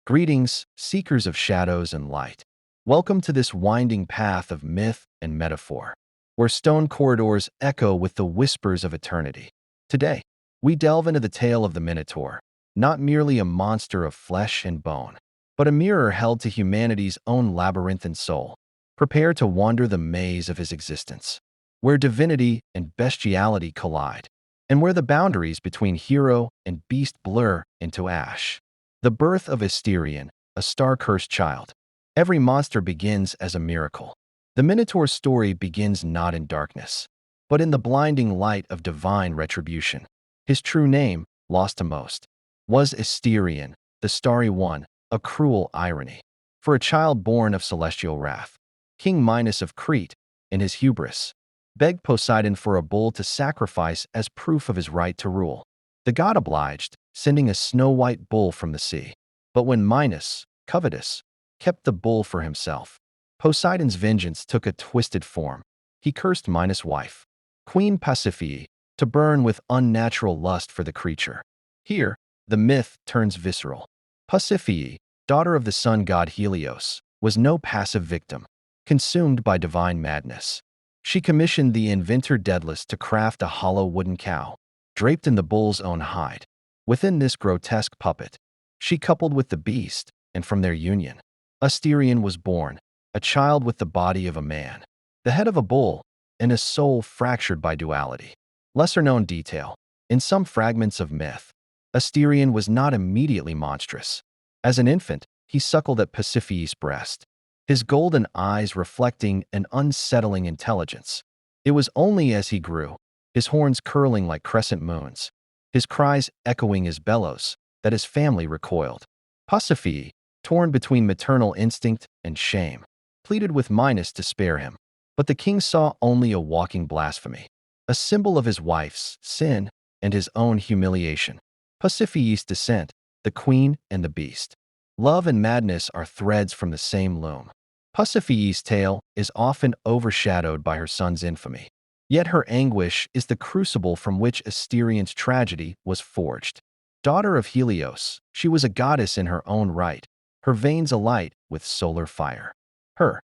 Greetings, seekers of shadows and light. Welcome to this winding path of myth and metaphor, where stone corridors echo with the whispers of eternity. Today, we delve into the tale of the Minotaur, not merely a monster of flesh and bone, but a mirror held to humanity's own labyrinthine soul. Prepare to wander the maze of his existence, where divinity and bestiality collide, and where the boundaries between hero and beast blur into ash. The birth of Asterion, a star-cursed child. Every monster begins as a miracle. The Minotaur's story begins not in darkness, but in the blinding light of divine retribution. His true name, lost to most, was Asterion, the Starry One, a cruel irony. For a child born of celestial wrath, King Minos of Crete, in his hubris, begged Poseidon for a bull to sacrifice as proof of his right to rule. The god obliged, sending a snow-white bull from the sea. But when Minos, covetous, kept the bull for himself, Poseidon's vengeance took a twisted form. He cursed Minos' wife, Queen Pasiphae, to burn with unnatural lust for the creature. Here, the myth turns visceral. Pasiphae, daughter of the sun god Helios, was no passive victim, consumed by divine madness. She commissioned the inventor Daedalus to craft a hollow wooden cow, draped in the bull's own hide. Within this grotesque puppet, she coupled with the beast, and from their union, Asterion was born, a child with the body of a man, the head of a bull, and a soul fractured by duality. Lesser-known detail: in some fragments of myth, Asterion was not immediately monstrous. As an infant, he suckled at Pasiphae's breast, his golden eyes reflecting an unsettling intelligence. It was only as he grew, his horns curling like crescent moons, his cries echoing his bellows, that his family recoiled. Pasiphae, torn between maternal instinct and shame, pleaded with Minos to spare him. But the king saw only a walking blasphemy, a symbol of his wife's sin and his own humiliation. Pasiphae's descent, the queen and the beast. Love and madness are threads from the same loom. Pasiphae's tale is often overshadowed by her son's infamy. Yet her anguish is the crucible from which Asterion's tragedy was forged. Daughter of Helios, she was a goddess in her own right, her veins alight with solar fire. Her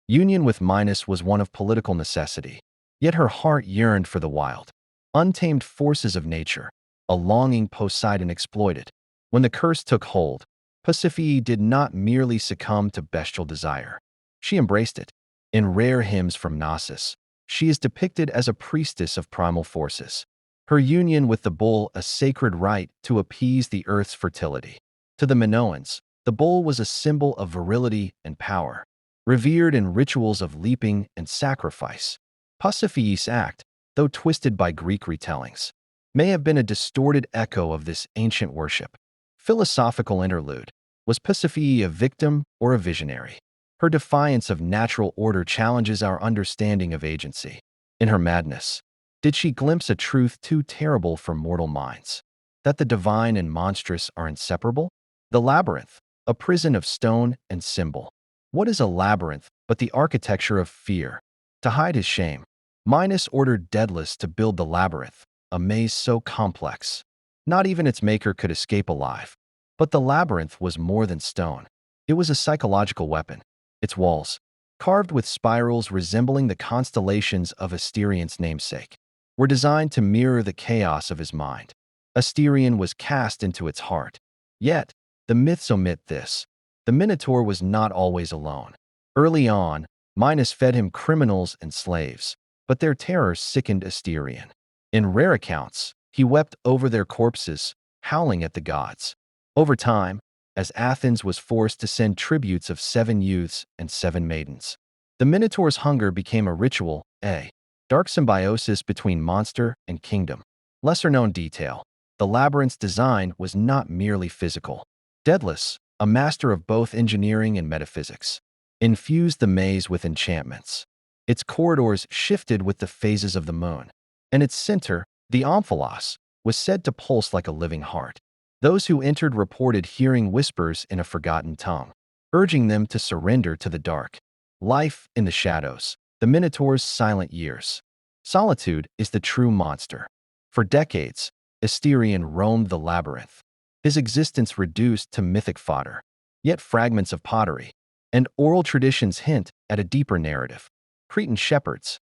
union with Minos was one of political necessity, yet her heart yearned for the wild, untamed forces of nature, a longing Poseidon exploited. When the curse took hold, Pasiphae did not merely succumb to bestial desire. She embraced it. In rare hymns from Gnosis, she is depicted as a priestess of primal forces, her union with the bull a sacred rite to appease the earth's fertility. To the Minoans, the bull was a symbol of virility and power, revered in rituals of leaping and sacrifice. Pasiphae's act, though twisted by Greek retellings, may have been a distorted echo of this ancient worship. Philosophical interlude: was Pasiphae a victim or a visionary? Her defiance of natural order challenges our understanding of agency. In her madness, did she glimpse a truth too terrible for mortal minds, that the divine and monstrous are inseparable? The labyrinth, a prison of stone and symbol. What is a labyrinth but the architecture of fear? To hide his shame, Minos ordered Daedalus to build the labyrinth, a maze so complex, not even its maker could escape alive. But the labyrinth was more than stone. It was a psychological weapon. Its walls, carved with spirals resembling the constellations of Asterion's namesake, were designed to mirror the chaos of his mind. Asterion was cast into its heart. Yet, the myths omit this: the Minotaur was not always alone. Early on, Minos fed him criminals and slaves, but their terror sickened Asterion. In rare accounts, he wept over their corpses, howling at the gods. Over time, as Athens was forced to send tributes of 7 youths and 7 maidens, the Minotaur's hunger became a ritual, a dark symbiosis between monster and kingdom. Lesser-known detail: the labyrinth's design was not merely physical. Daedalus, a master of both engineering and metaphysics, infused the maze with enchantments. Its corridors shifted with the phases of the moon, and its center, the omphalos, was said to pulse like a living heart. Those who entered reported hearing whispers in a forgotten tongue, urging them to surrender to the dark. Life in the shadows, the Minotaur's silent years. Solitude is the true monster. For decades, Asterion roamed the labyrinth, his existence reduced to mythic fodder. yet fragments of pottery, and oral traditions hint at a deeper narrative. Cretan shepherds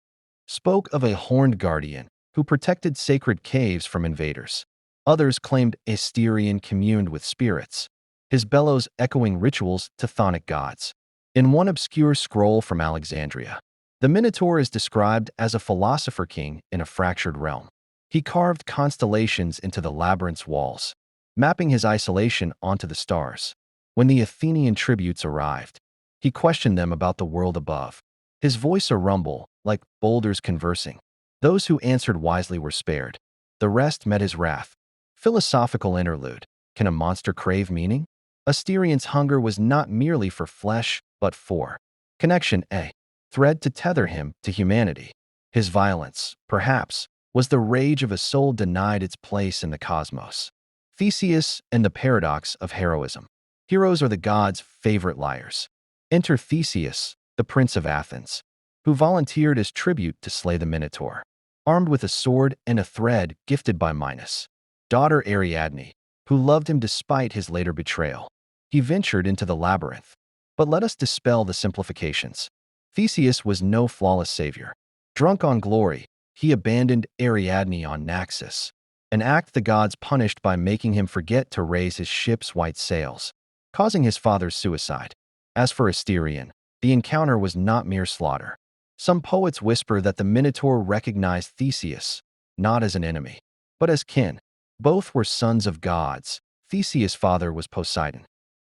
spoke of a horned guardian who protected sacred caves from invaders. Others claimed Asterion communed with spirits, his bellows echoing rituals to chthonic gods. In one obscure scroll from Alexandria, the Minotaur is described as a philosopher king in a fractured realm. He carved constellations into the labyrinth's walls, mapping his isolation onto the stars. When the Athenian tributes arrived, he questioned them about the world above, his voice a rumble, like boulders conversing. Those who answered wisely were spared. The rest met his wrath. Philosophical interlude. Can a monster crave meaning? Asterion's hunger was not merely for flesh, but for connection, a thread to tether him to humanity. His violence, perhaps, was the rage of a soul denied its place in the cosmos. Theseus and the paradox of heroism. Heroes are the gods' favorite liars. Enter Theseus, the prince of Athens, who volunteered as tribute to slay the Minotaur. Armed with a sword and a thread gifted by Minos, daughter Ariadne, who loved him despite his later betrayal, he ventured into the labyrinth. But let us dispel the simplifications. Theseus was no flawless savior. Drunk on glory, he abandoned Ariadne on Naxos, an act the gods punished by making him forget to raise his ship's white sails, causing his father's suicide. As for Asterion, the encounter was not mere slaughter. Some poets whisper that the Minotaur recognized Theseus, not as an enemy, but as kin. Both were sons of gods. Theseus' father was Poseidon,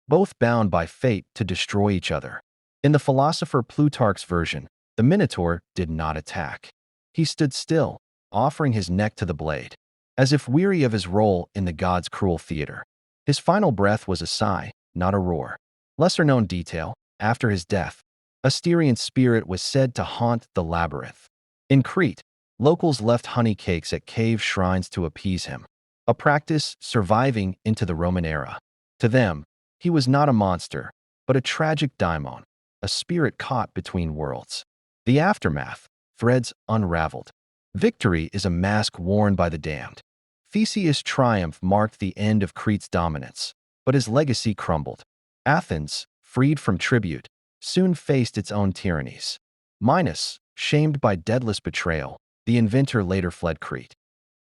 both bound by fate to destroy each other. In the philosopher Plutarch's version, the Minotaur did not attack. He stood still, offering his neck to the blade, as if weary of his role in the god's cruel theater. His final breath was a sigh, not a roar. Lesser-known detail, after his death, Asterion's spirit was said to haunt the labyrinth. In Crete, locals left honey cakes at cave shrines to appease him, a practice surviving into the Roman era. To them, he was not a monster, but a tragic daimon, a spirit caught between worlds. The aftermath, threads unraveled. Victory is a mask worn by the damned. Theseus' triumph marked the end of Crete's dominance, but his legacy crumbled. Athens, freed from tribute, soon faced its own tyrannies. Minos, shamed by Daedalus' betrayal, the inventor later fled Crete,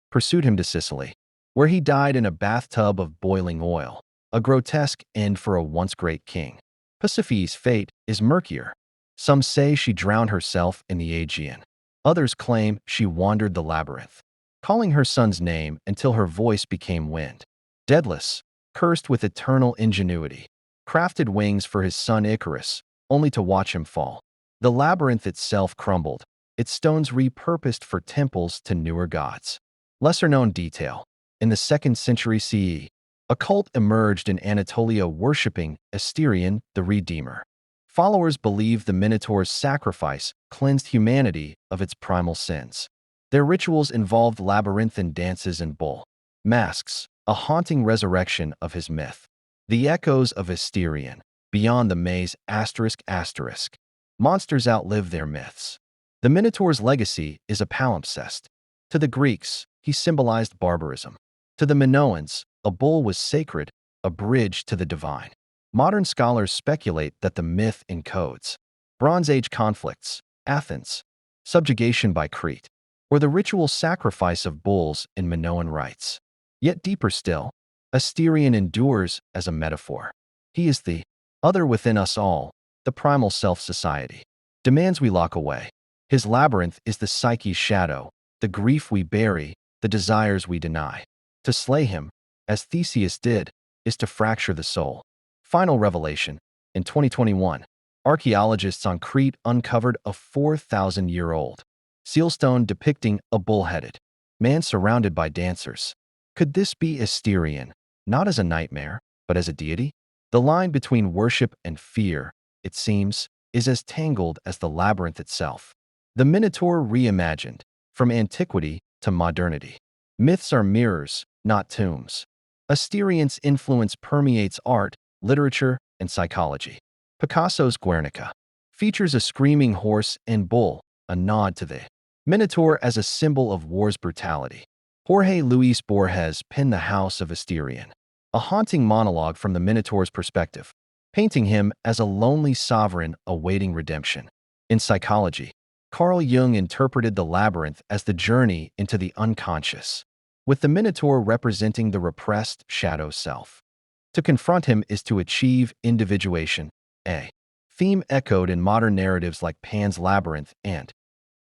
pursued him to Sicily, where he died in a bathtub of boiling oil, a grotesque end for a once great king. Persephone's fate is murkier. Some say she drowned herself in the Aegean. Others claim she wandered the labyrinth, calling her son's name until her voice became wind. Daedalus, cursed with eternal ingenuity, crafted wings for his son Icarus, only to watch him fall. The labyrinth itself crumbled, its stones repurposed for temples to newer gods. Lesser-known detail. In the 2nd century CE, a cult emerged in Anatolia worshipping Asterion, the Redeemer. Followers believed the Minotaur's sacrifice cleansed humanity of its primal sins. Their rituals involved labyrinthine dances and bull masks, a haunting resurrection of his myth. The echoes of Asterion, beyond the maze ***. Monsters outlive their myths. The Minotaur's legacy is a palimpsest. To the Greeks, he symbolized barbarism. To the Minoans, a bull was sacred, a bridge to the divine. Modern scholars speculate that the myth encodes Bronze Age conflicts, Athens, subjugation by Crete, or the ritual sacrifice of bulls in Minoan rites. Yet deeper still, Asterion endures as a metaphor. He is the other within us all, the primal self-society. Demands we lock away. His labyrinth is the psyche's shadow, the grief we bury, the desires we deny. To slay him, as Theseus did, is to fracture the soul. Final revelation. In 2021, archaeologists on Crete uncovered a 4,000-year-old sealstone depicting a bull-headed man surrounded by dancers. Could this be Asterion, not as a nightmare, but as a deity? The line between worship and fear, it seems, is as tangled as the labyrinth itself. The Minotaur reimagined, from antiquity to modernity. Myths are mirrors, not tombs. Asterion's influence permeates art, literature, and psychology. Picasso's Guernica features a screaming horse and bull, a nod to the Minotaur as a symbol of war's brutality. Jorge Luis Borges penned The House of Asterion, a haunting monologue from the Minotaur's perspective. painting him as a lonely sovereign awaiting redemption. In psychology, Carl Jung interpreted the labyrinth as the journey into the unconscious, with the Minotaur representing the repressed shadow self. To confront him is to achieve individuation, a theme echoed in modern narratives like Pan's Labyrinth and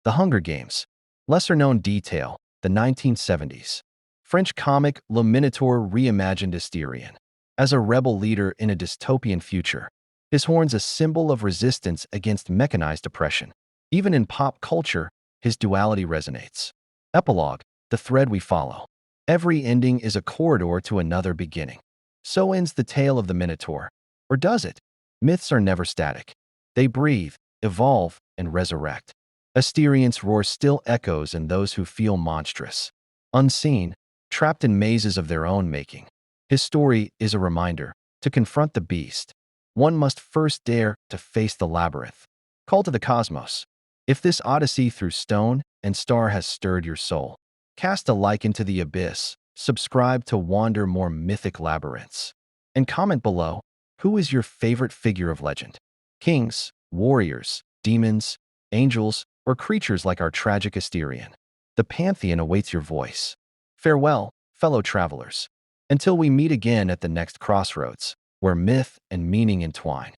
The Hunger Games. Lesser-known detail, the 1970s. French comic Le Minotaur reimagined Asterion as a rebel leader in a dystopian future, his horns a symbol of resistance against mechanized oppression. Even in pop culture, his duality resonates. Epilogue, the thread we follow. Every ending is a corridor to another beginning. So ends the tale of the Minotaur. Or does it? Myths are never static. They breathe, evolve, and resurrect. Asterion's roar still echoes in those who feel monstrous, unseen, trapped in mazes of their own making. His story is a reminder: to confront the beast, one must first dare to face the labyrinth. Call to the cosmos. If this odyssey through stone and star has stirred your soul, cast a like into the abyss, subscribe to wander more mythic labyrinths, and comment below: who is your favorite figure of legend? Kings, warriors, demons, angels, or creatures like our tragic Asterion? The pantheon awaits your voice. Farewell, fellow travelers. Until we meet again at the next crossroads, where myth and meaning entwine.